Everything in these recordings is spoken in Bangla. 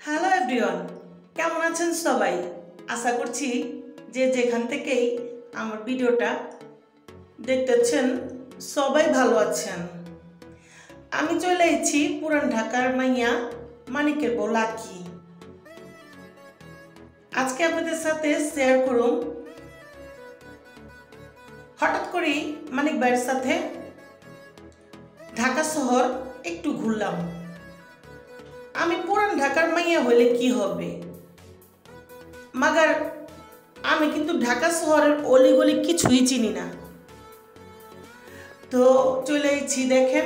হ্যালো এভরিওয়ান, কেমন আছেন সবাই? আশা করছি যে যেখান থেকেই আমার ভিডিওটা দেখতেছেন সবাই ভালো আছেন। আমি চলে এসেছি পুরান ঢাকার মাইয়া মানিকের বউ লাকি। আজকে আপনাদের সাথে শেয়ার করুন হঠাৎ করেই মানিক ভাইয়ের সাথে ঢাকা শহর একটু ঘুরলাম। আমি পুরান ঢাকার মাইয়া হইলে কি হবে, মাগার আমি কিন্তু ঢাকা শহরের অলিগলি কিছুই চিনি না। তো চলে এসেছি, দেখেন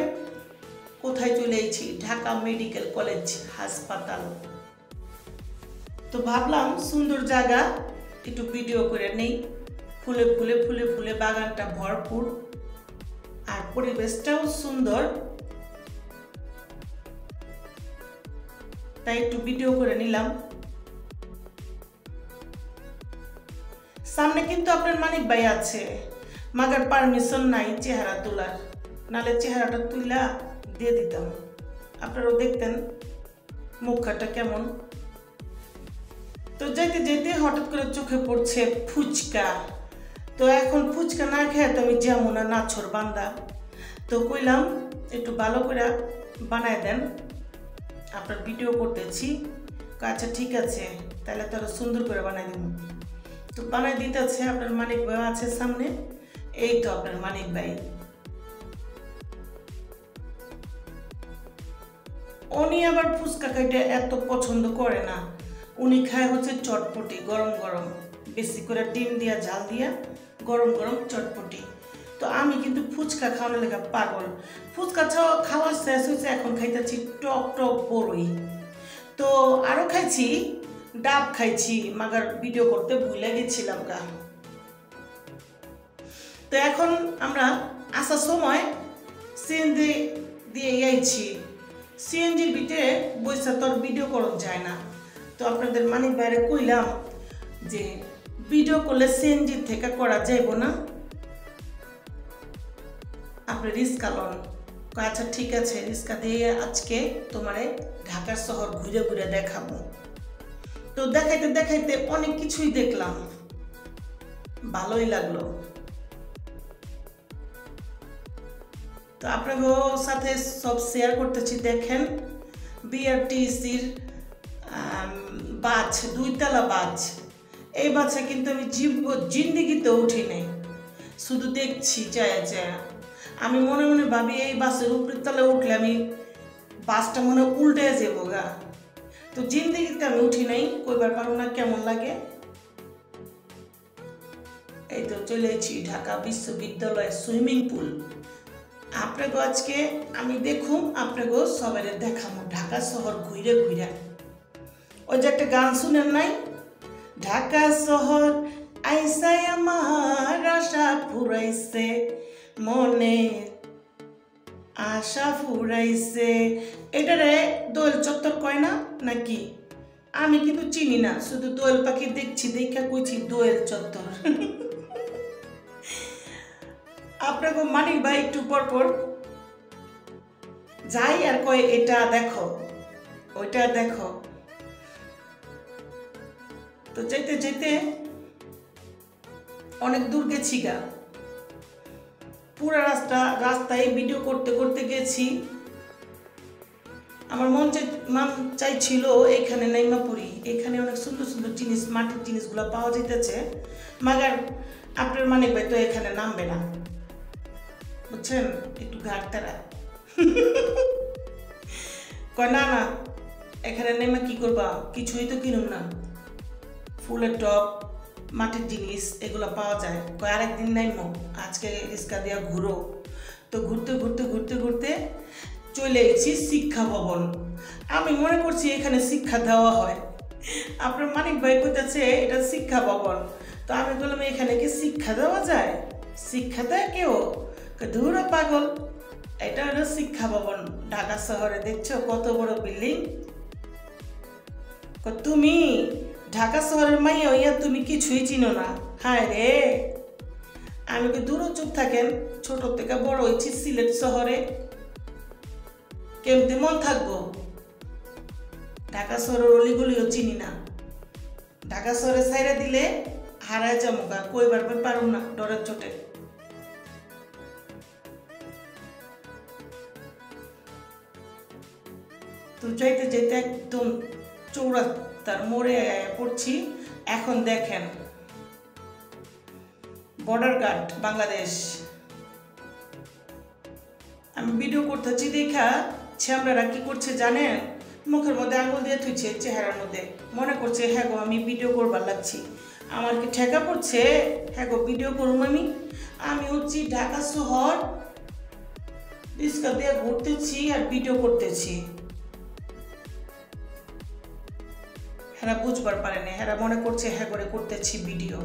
কোথায় চলে এসেছি, ঢাকা মেডিকেল কলেজ হাসপাতাল। তো ভাবলাম সুন্দর জায়গা, একটু ভিডিও করে নেই। ফুলে ফুলে ফুলে ফুলে বাগানটা ভরপুর আর পরিবেশটাও সুন্দর, তাই একটু ভিডিও করে নিলাম। সামনে কিন্তু আপনার মানিক ভাই আছে, মাগার পারমিশন নাই চেহারা তোলার, নালে চেহারাটা তুলা দিয়ে দিতাম, আপনারাও দেখতেন মুখটা কেমন। তো যেতে যেতে হঠাৎ করে চোখে পড়ছে ফুচকা। তো এখন ফুচকা না খেয়ে তো আমি যেমন না নাছর বান্দা, তো কইলাম একটু ভালো করে বানায় দেন, আপনার ভিডিও করতেছি। আচ্ছা ঠিক আছে, তাহলে তো আরো সুন্দর করে বানাই দেব। তো বানাই দিতেছে, আপনার মানিক ভাই আছে সামনে। এই তো আপনার মানিক ভাই, উনি আবার ফুচকা খাইতে এত পছন্দ করে না, উনি খায় হচ্ছে চটপটি, গরম গরম, বেশি করে ডিম দিয়া ঝাল দিয়া গরম গরম চটপটি। তো আমি কিন্তু ফুচকা খাওয়ানোর লেগে পাগল। ফুচকা খাওয়া শেষ হয়েছে, এখন খাইতেছি টক টক বড়ই। তো আরও খাইছি ডাব খাইছি, মাগার ভিডিও করতে ভুলে গেছিলাম গা। তো এখন আমরা আসার সময় সিএনজি দিয়ে যাইছি, সিএনজির ভিতরে বৈশা তোর ভিডিও করা যায় না। তো আপনাদের মানিক বাইরে কইলাম যে ভিডিও করলে সিএনজির থেকে করা যাইব না, আপনি রিস্কা লন। আচ্ছা ঠিক আছে, রিস্কা দিয়ে আজকে তোমারে ঢাকা শহর ঘুরে ঘুরে দেখাবো। তো দেখাইতে দেখাইতে অনেক কিছুই দেখলাম, ভালোই লাগলো। তো আপনাদের সাথে সব শেয়ার করতেছি। দেখেন বিআরটিসির বাস, 2তলা বাস। এই বাসে কিন্তু আমি জিন্দিগিতে উঠি নাই, শুধু দেখছি যায় যায়। আমি মনে মনে ভাবি এই বাসের উপরের তলায় উঠলে আমি বাসটা মনে উল্টে যাবো গা। তো জিন্দিগিতে আমি উঠি নাই, কইবার পারো না কেমন লাগে। এই তো চলে এসেছি ঢাকা বিশ্ববিদ্যালয়ের সুইমিং পুল। আপনাকে আজকে আমি দেখুন, আপনাকে সবাই দেখাবো ঢাকা শহর ঘুরে ঘুরে। ওই যে একটা গান শুনেন নাই, ঢাকা শহর আইসাই আমার আশা ফুরাইছে, মনে আশা ফুরাইছে। এটারে দোয়েল চত্বর কয় না নাকি? আমি কিন্তু চিনি না, শুধু দোয়েল পাখি দেখছি দেখা কইছি দোয়েল চত্বর। আপনাকে মানিক ভাই একটু পর পর যাই আর কয় এটা দেখো ওইটা দেখো। তো যেতে যেতে অনেক দূর গেছি গা, পুরো রাস্তায় ভিডিও করতে করতে গেছি। আমার মন চাইছিল এখানে নাইমা পড়ি, এখানে অনেক সুন্দর সুন্দর জিনিস, মাটির জিনিসগুলো পাওয়া যেতেছে। মাগার আপনার মানিক ভাই তো এখানে নামবে না, বুঝছেন, একটু ঘাট তারা। কয় না না, এখানে নেমে কি করবা, কিছুই তো কিনুন না, ফুলের টপ, মাটির জিনিস এগুলো পাওয়া যায়। কয় আরেকদিন নাইমো, আজকে রিস্কা দিয়া ঘুরো। তো ঘুরতে ঘুরতে ঘুরতে ঘুরতে চলে এসেছি শিক্ষা ভবন। আমি মনে করছি এখানে শিক্ষা দেওয়া হয়, আপনার মানিক ভাই কইতেছে এটা শিক্ষা ভবন। তো আমি বললাম এখানে কি শিক্ষা দেওয়া যায়? শিক্ষা দেয় কেউ? ধুর পাগল, এটা হলো শিক্ষা ভবন। ঢাকা শহরে দেখছো কত বড় বিল্ডিং। তুমি ঢাকা শহরের মাইয়া হইয়া তুমি কিছুই চিনো না? হায় রে, আমি কি দূর চুপ থাকেন, ছোট থেকে বড় হয়েছি সিলেট শহরে, কেমতে মন থাকবো? ঢাকা শহরের অলিগলিও চিনি না। ঢাকা শহরে ছাইরা দিলে হারায় যাবো গা, কইবার পারুম না ডরের চোটে। তো যাইতে যাইতে একদম চৌরাস্তার মোড়ে পড়ছি। এখন দেখেন বর্ডার গার্ড বাংলাদেশ। আমি ভিডিও করতেছি দেখা ছেমরারা কি করছে জানেন, মুখের মধ্যে আঙুল দিয়ে থুইছে চেহারার মধ্যে, মনে করছে হ্যাঁ গো আমি ভিডিও করবার লাগছি। আমার কি ঠেকা পড়ছে হ্যাঁ গো ভিডিও করুম? আমি হচ্ছি ঢাকা শহর রিক্সা দিয়ে ঘুরতেছি আর ভিডিও করতেছি। হ্যাঁ বুঝবার পারে না, হ্যাঁ মনে করছে হ্যাঁ করে করতেছি ভিডিও।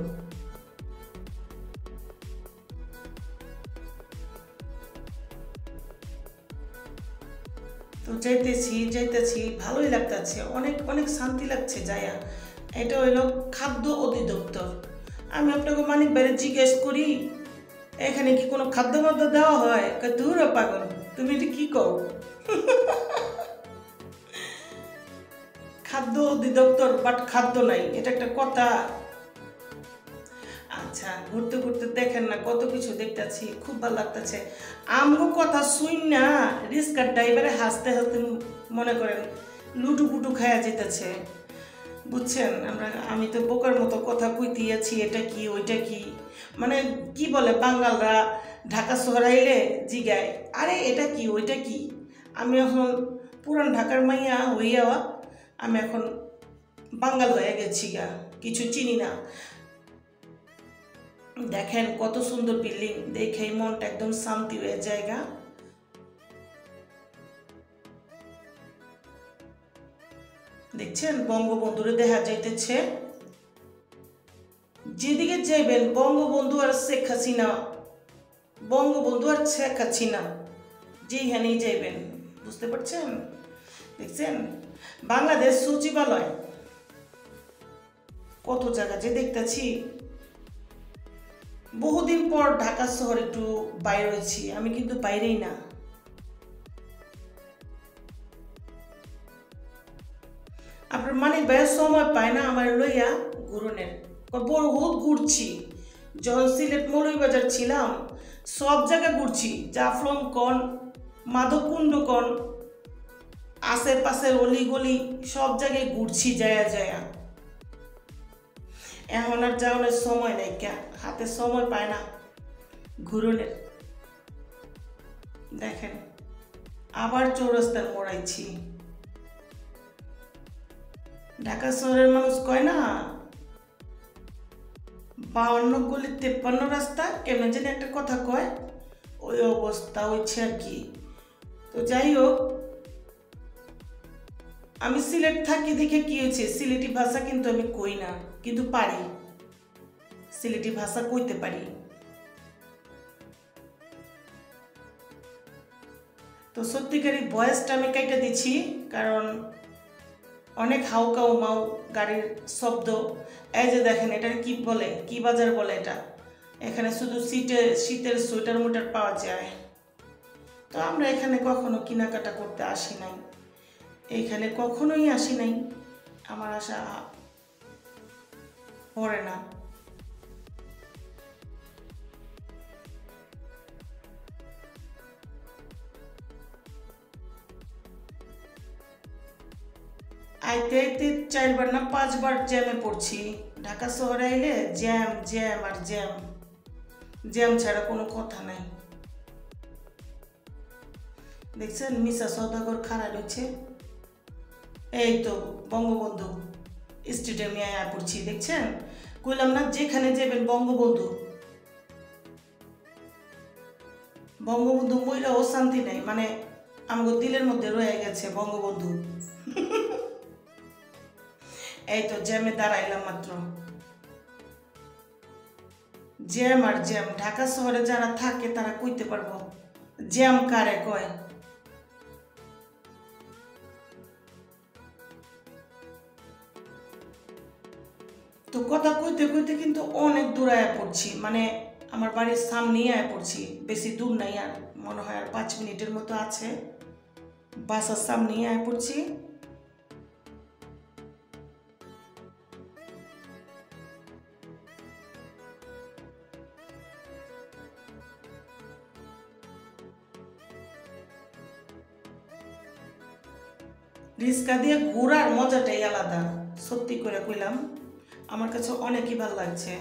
তো যাইতেছি ভালোই লাগতেছে, অনেক অনেক শান্তি লাগছে যাইয়া। এটা হইল খাদ্য অধিদপ্তর। আমি আপনাকে মানিক বাইরে জিজ্ঞেস করি এখানে কি কোনো খাদ্য মাদ্য দেওয়া হয়? দূর পাগল, তুমি এটা কি কও? খাদ্য অধিদপ্তর বাট খাদ্য নাই, এটা একটা কথা? আচ্ছা, ঘুরতে ঘুরতে দেখেন না কত কিছু দেখতেছি, খুব ভালো লাগতেছে। আমগো কথা শুই না রিক্সার ড্রাইভারে হাসতে হাসতে মনে করেন লুটু পুটু খায়া যেতেছে, বুঝছেন? আমি তো বোকার মতো কথা কইতে আছি, এটা কি ওইটা কি, মানে কি বলে বাঙালরা ঢাকা শহর আইলে জিগায় আরে এটা কি ওইটা কি। আমি এখন পুরান ঢাকার মাইয়া হইয়া আমি এখন বাঙাল হয়ে গেছি গা, কিছু চিনি না। দেখেন কত সুন্দর বিল্ডিং, দেখেই মনটা একদম শান্তি হয়ে জায়গা। দেখছেন বঙ্গবন্ধুরে দেখা যাইতেছে, যেদিকে যাইবেন বঙ্গবন্ধু আর শেখ হাসিনা, বঙ্গবন্ধু আর শেখ হাসিনা, যেখানেই যাইবেন, বুঝতে পারছেন? দেখছেন বাংলাদেশ সচিবালয়, কত জায়গা যে দেখতেছি। বহুদিন পর ঢাকা শহর একটু বাইরে হয়েছি, আমি কিন্তু বাইরেই না। আপনার মানিক ভাইয়ের সময় পায় না আমার লইয়া ঘুরনের, বহুত ঘুরছি। যখন সিলেট মৌলভীবাজার ছিলাম সব জায়গায় ঘুরছি, জাফলং কন মাধবকুণ্ড কন আশেপাশের অলিগলি সব জায়গায় ঘুরছি যায়া যায়া। এখন আর যাওয়ার সময় নাই, হাতে সময় পায় না ঘুরনের। দেখেন আবার চৌরাস্তার মোড়াইছি। ঢাকা শহরের মানুষ কয় না 52 গলি 53 রাস্তা, কেমন যেন একটা কথা কয়, ওই অবস্থা হচ্ছে আর কি। তো যাই হোক, আমি সিলেট থাকি দেখে কি হয়েছে, সিলেটি ভাষা কিন্তু আমি কই না, কিন্তু পারি, সিলেটি ভাষা কইতে পারি। তো সত্যিকারই ভয়েসটা আমি কেটে দিচ্ছি, কারণ অনেক হাউকাউ মাউ গাড়ির শব্দ। এই যে দেখেন এটা কি বলে, কি বাজার বলে এটা, এখানে শুধু শীতের সোয়েটার মোটার পাওয়া যায়। তো আমরা এখানে কখনো কেনাকাটা করতে আসি নাই, এইখানে কখনোই আসি নাই, আমার আশা পড়ে না। আইতে আইতে 4 বার না 5 বার জ্যামে পড়ছি। ঢাকা শহরে আইলে জ্যাম জ্যাম আর জ্যাম, জ্যাম ছাড়া কোনো কথা নাই। দেখছেন মিশা সওদাগর খাড়া রয়েছে, এই তো বঙ্গবন্ধু স্টেডিয়ামে আয়া পড়ছি। দেখছেন কইলাম না যেখানে যাবেন বঙ্গবন্ধু, বঙ্গবন্ধু মইরাও শান্তি নাই, মানে আমাদের দিলের মধ্যে রয়ে গেছে বঙ্গবন্ধু। এই তো জ্যামে দাঁড়াইলাম মাত্র, জ্যাম আর জ্যাম। ঢাকা শহরে যারা থাকে তারা কইতে পারবো জ্যাম কারে কয়। তো কথা কইতে কইতে কিন্তু অনেক দূর আয়া পড়ছি, মানে আমার বাড়ির সামনেই আয়া পড়ছি, বেশি দূর নাই, আর মনে হয় আর 5 মিনিটের মতো আছে, বাসার সামনেই আয়া পড়ছি। রিক্সা দিয়ে ঘোরার মজাটাই আলাদা, সত্যি করে কইলাম, আমার কাছে অনেকই ভালো লাগছে।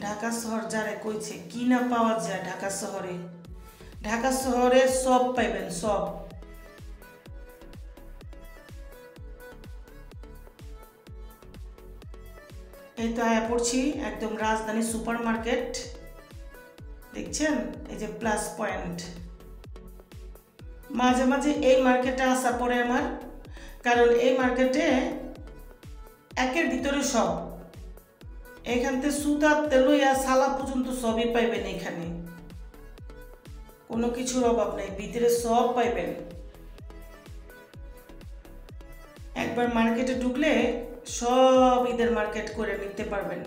ঢাকা শহর যারা কইছে কি না পাওয়া যায় ঢাকা শহরে, ঢাকা শহরে সব পাইবেন, সব। এই তো আয়া পড়ছি একদম রাজধানী সুপার মার্কেট, দেখছেন এই যে প্লাস পয়েন্ট। মাঝে মাঝে এই মার্কেটে আসা পড়ে আমার, কারণ এই মার্কেটে একের ভিতরে সব, এখান থেকে সুতার তেলইয়া সালা পর্যন্ত সবই পাইবেন এখানে, কোনো কিছুর অভাব নেই, ভিতরে সব পাইবেন। একবার মার্কেটে ঢুকলে সব ঈদের মার্কেট করে নিতে পারবেন।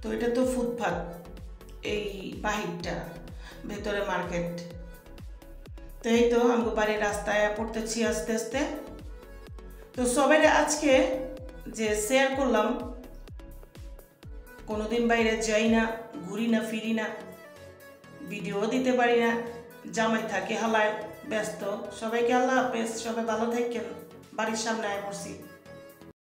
তো এটা তো ফুটপাত, এই বাহিরটা, ভেতরে মার্কেট। তো এই তো আমি বাড়ির রাস্তায় পড়তেছি আস্তে আস্তে। তো সবাই আজকে যে শেয়ার করলাম, কোনোদিন বাইরে যাই না, ঘুরি না, ফিরি না, ভিডিও দিতে পারি না, জামাই থাকে হালায় ব্যস্ত। সবাইকে আল্লাহ হাফেজ, সবাই ভালো থাকেন। বাড়ির সামনে আয় পড়ছি।